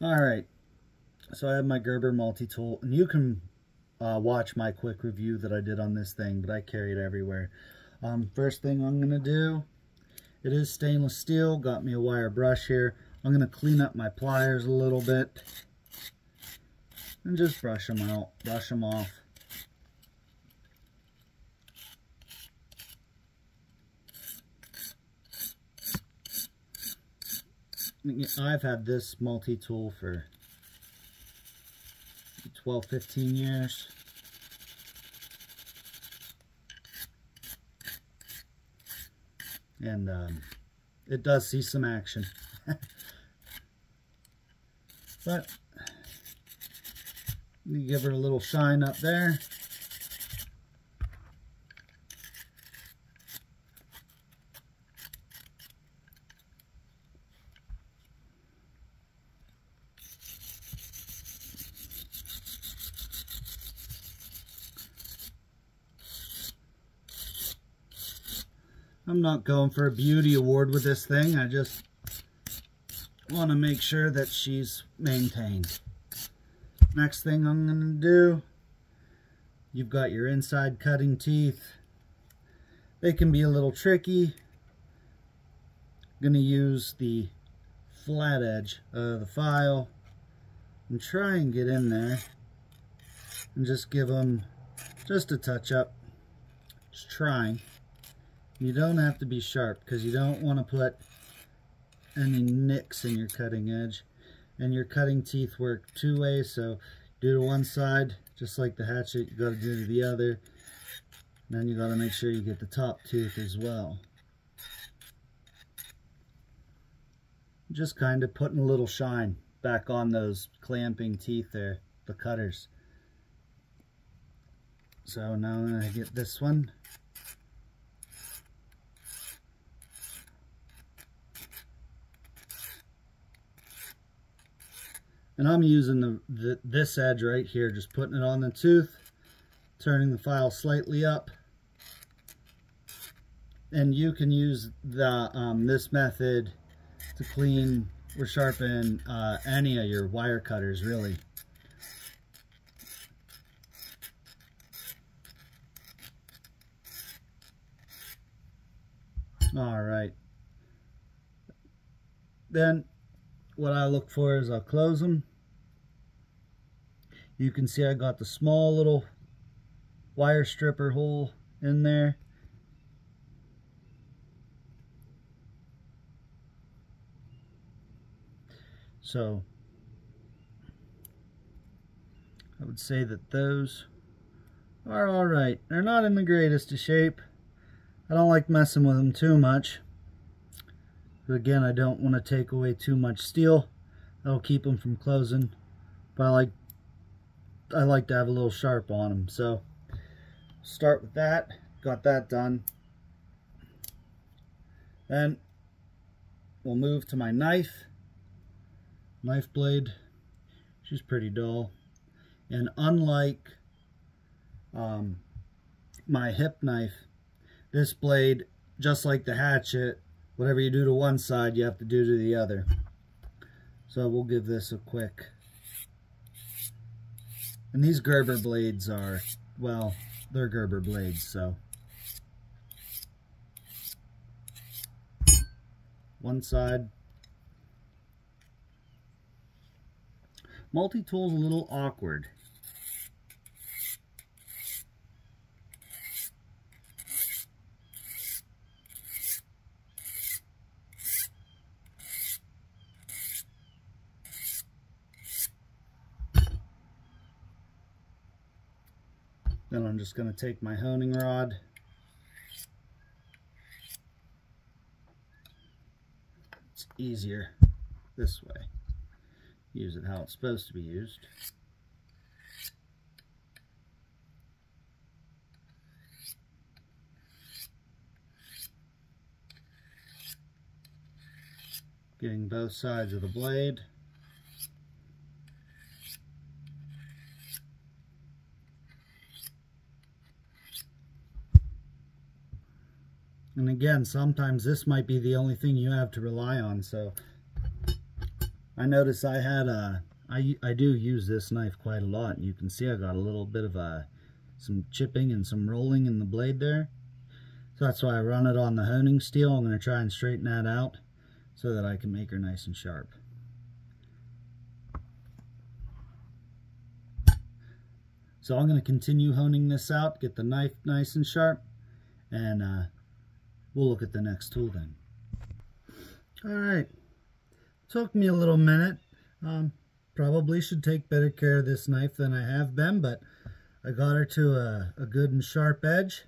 Alright, so I have my Gerber multi-tool, and you can watch my quick review that I did on this thing, but I carry it everywhere. First thing I'm going to do, it is stainless steel, got me a wire brush here. I'm going to clean up my pliers a little bit and just brush them out, brush them off. I've had this multi-tool for 12-15 years. And it does see some action. But you give her a little shine up there. I'm not going for a beauty award with this thing. I just want to make sure that she's maintained. Next thing I'm going to do, you've got your inside cutting teeth. They can be a little tricky. I'm going to use the flat edge of the file and try and get in there and just give them just a touch up. Just trying. You don't have to be sharp because you don't want to put any nicks in your cutting edge. And your cutting teeth work two ways, so do to one side, just like the hatchet, you got to do to the other. And then you got to make sure you get the top tooth as well. Just kind of putting a little shine back on those clamping teeth there, the cutters. So now I'm going to get this one. And I'm using this edge right here, just putting it on the tooth, turning the file slightly up. And you can use the this method to clean or sharpen any of your wire cutters, really. All right. Then what I look for is I'll close them. You can see I got the small little wire stripper hole in there. So I would say that those are alright. They're not in the greatest of shape. I don't like messing with them too much. But again, I don't want to take away too much steel. That'll keep them from closing. But I like to have a little sharp on them. So start with that. Got that done. Then we'll move to my knife. Knife blade. She's pretty dull. And unlike my hip knife, this blade, just like the hatchet, whatever you do to one side, you have to do to the other. So we'll give this a quick. And these Gerber blades are, well, they're Gerber blades, so. One side. Multi-tool's a little awkward. Then I'm just going to take my honing rod. It's easier this way. Use it how it's supposed to be used. Getting both sides of the blade. And again, sometimes this might be the only thing you have to rely on, so I noticed I had I do use this knife quite a lot. You can see I got a little bit of some chipping and some rolling in the blade there. So that's why I run it on the honing steel. I'm going to try and straighten that out so that I can make her nice and sharp. So I'm going to continue honing this out, get the knife nice and sharp, and we'll look at the next tool then. Alright, took me a little minute. Probably should take better care of this knife than I have been, but I got her to a good and sharp edge.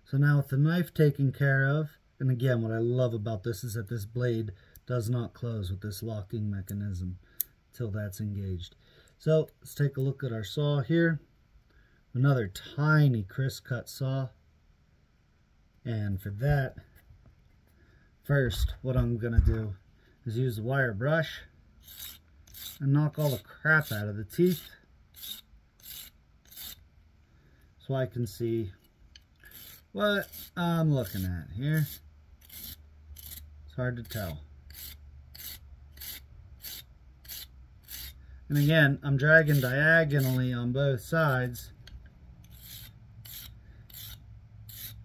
So now with the knife taken care of, and again, what I love about this is that this blade does not close with this locking mechanism till that's engaged. So let's take a look at our saw here. Another tiny crisp cut saw. And for that, first what I'm going to do is use the wire brush and knock all the crap out of the teeth so I can see what I'm looking at here. It's hard to tell. And again, I'm dragging diagonally on both sides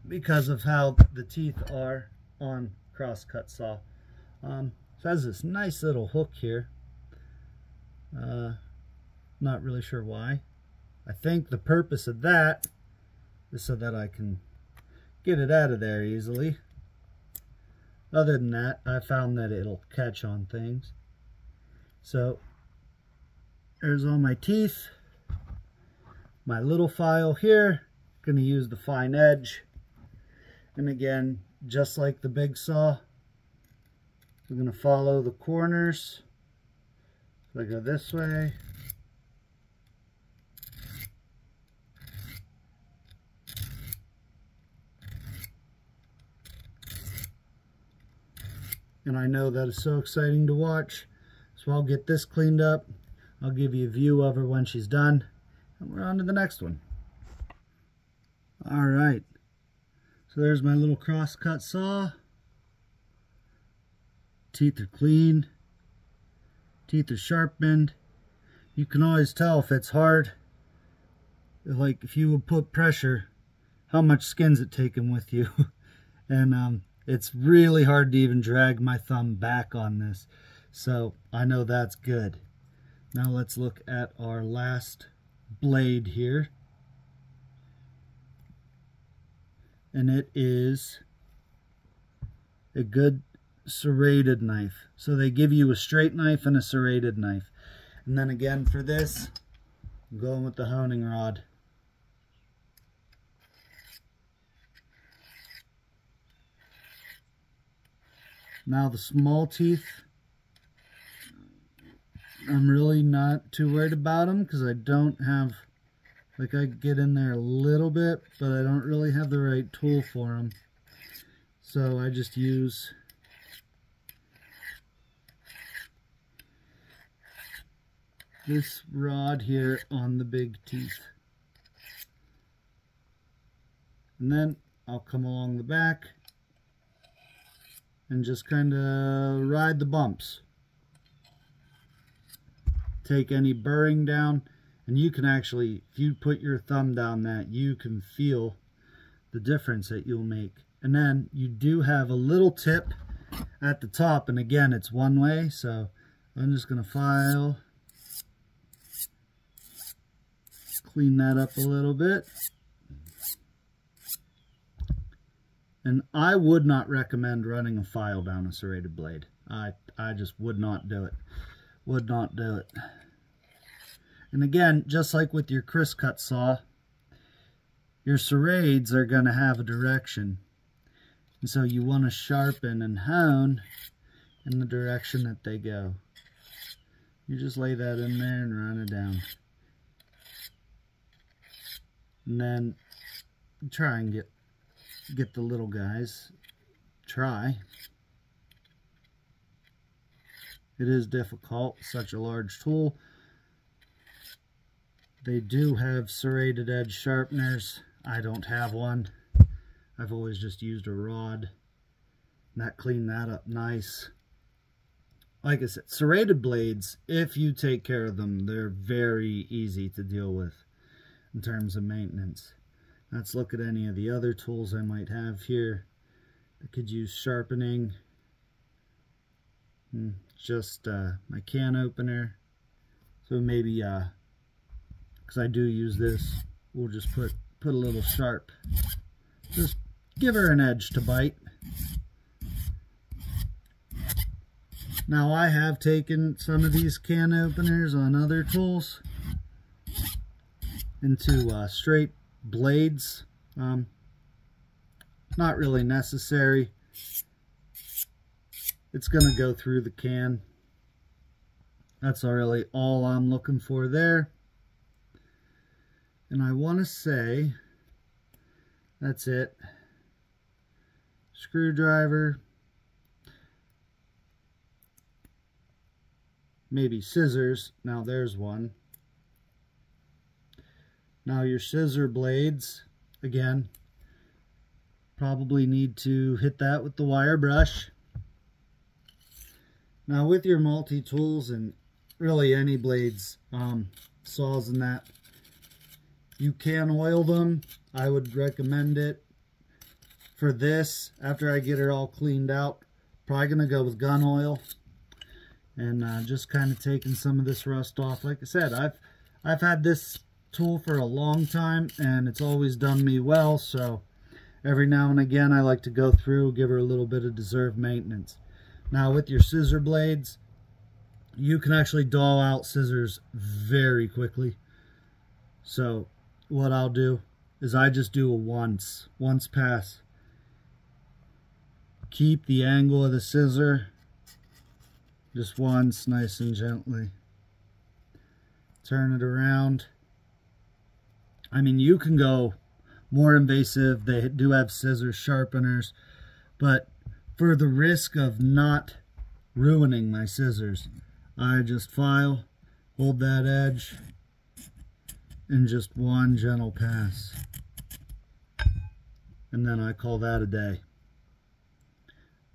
because of how the teeth are on crosscut saw. So it has this nice little hook here. Not really sure why. I think the purpose of that is so that I can get it out of there easily. Other than that, I found that it'll catch on things. So there's all my teeth. My little file here. Gonna use the fine edge. And again, just like the big saw, we're going to follow the corners. So I go this way. And I know that is so exciting to watch. So I'll get this cleaned up. I'll give you a view of her when she's done. And we're on to the next one. Alright. So there's my little crosscut saw. Teeth are clean. Teeth are sharpened. You can always tell if it's hard. Like if you would put pressure, how much skin's it taking with you. And it's really hard to even drag my thumb back on this. So I know that's good. Now let's look at our last blade here. And it is a good serrated knife. So they give you a straight knife and a serrated knife. And then again for this, I'm going with the honing rod. Now the small teeth, I'm really not too worried about them because I don't have, like I get in there a little bit, but I don't really have the right tool for them. So I just use this rod here on the big teeth. And then I'll come along the back and just kind of ride the bumps. Take any burring down. And you can actually, if you put your thumb down that, you can feel the difference that you'll make. And then you do have a little tip at the top, and again, it's one way, so I'm just going to file, clean that up a little bit. And I would not recommend running a file down a serrated blade. I just would not do it. Would not do it. And again, just like with your crisp cut saw, your serrades are going to have a direction. And so you want to sharpen and hone in the direction that they go. You just lay that in there and run it down. And then try and get the little guys. Try. It is difficult, such a large tool. They do have serrated edge sharpeners. I don't have one. I've always just used a rod. And that cleaned that up nice. like I said, serrated blades, if you take care of them, they're very easy to deal with in terms of maintenance. Let's look at any of the other tools I might have here that could use sharpening. Just my can opener. So maybe, because I do use this, we'll just put a little sharp. Just give her an edge to bite. Now I have taken some of these can openers on other tools into straight blades. Not really necessary. It's going to go through the can. That's really all I'm looking for there. And I want to say that's it. Screwdriver. Maybe scissors. Now there's one. Now your scissor blades, again, probably need to hit that with the wire brush. Now with your multi-tools and really any blades, saws and that, you can oil them. I would recommend it. For this, after I get her all cleaned out, probably going to go with gun oil. And just kind of taking some of this rust off. Like I said, I've had this tool for a long time and it's always done me well, so every now and again I like to go through, give her a little bit of deserved maintenance. Now with your scissor blades, you can actually dull out scissors very quickly. So what I'll do is I just do a once pass. Keep the angle of the scissor just once, nice and gently. Turn it around. I mean, you can go more invasive. They do have scissor sharpeners, but for the risk of not ruining my scissors, I just file, hold that edge, and just one gentle pass. And then I call that a day.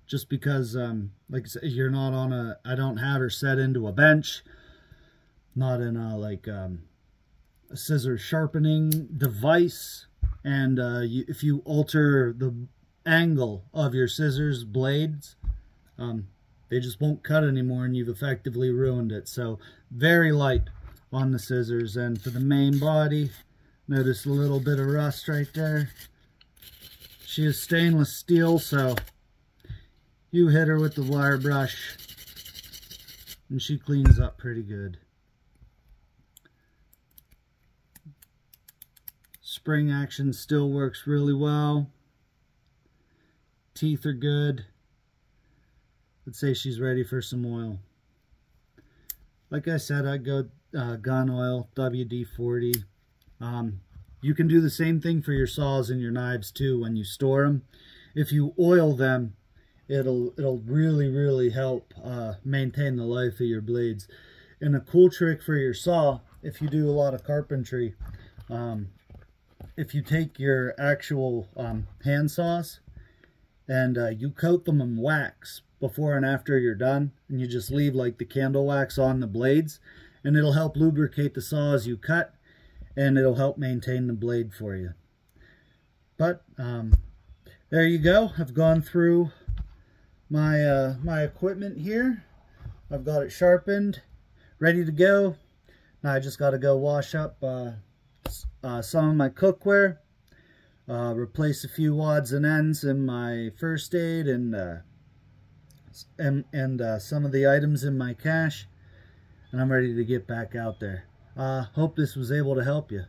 Just because, like I said, you're not on a, I don't have her set into a bench, not in a, like, a scissor sharpening device. And if you alter the angle of your scissors blades, they just won't cut anymore and you've effectively ruined it. So very light on the scissors. And for the main body, notice a little bit of rust right there. She is stainless steel, so you hit her with the wire brush and she cleans up pretty good. Spring action still works really well. Teeth are good. Let's say she's ready for some oil. Like I said, I'd go gun oil, WD-40. You can do the same thing for your saws and your knives too when you store them. If you oil them, it'll really help maintain the life of your blades. And a cool trick for your saw, if you do a lot of carpentry, if you take your actual hand saws and you coat them in wax before and after you're done, and you just leave like the candle wax on the blades, and it'll help lubricate the saw as you cut, and it'll help maintain the blade for you. But there you go. I've gone through my my equipment here. I've got it sharpened, ready to go. Now I just got to go wash up some of my cookware, replace a few odds and ends in my first aid, and some of the items in my cache, and I'm ready to get back out there. Hope this was able to help you.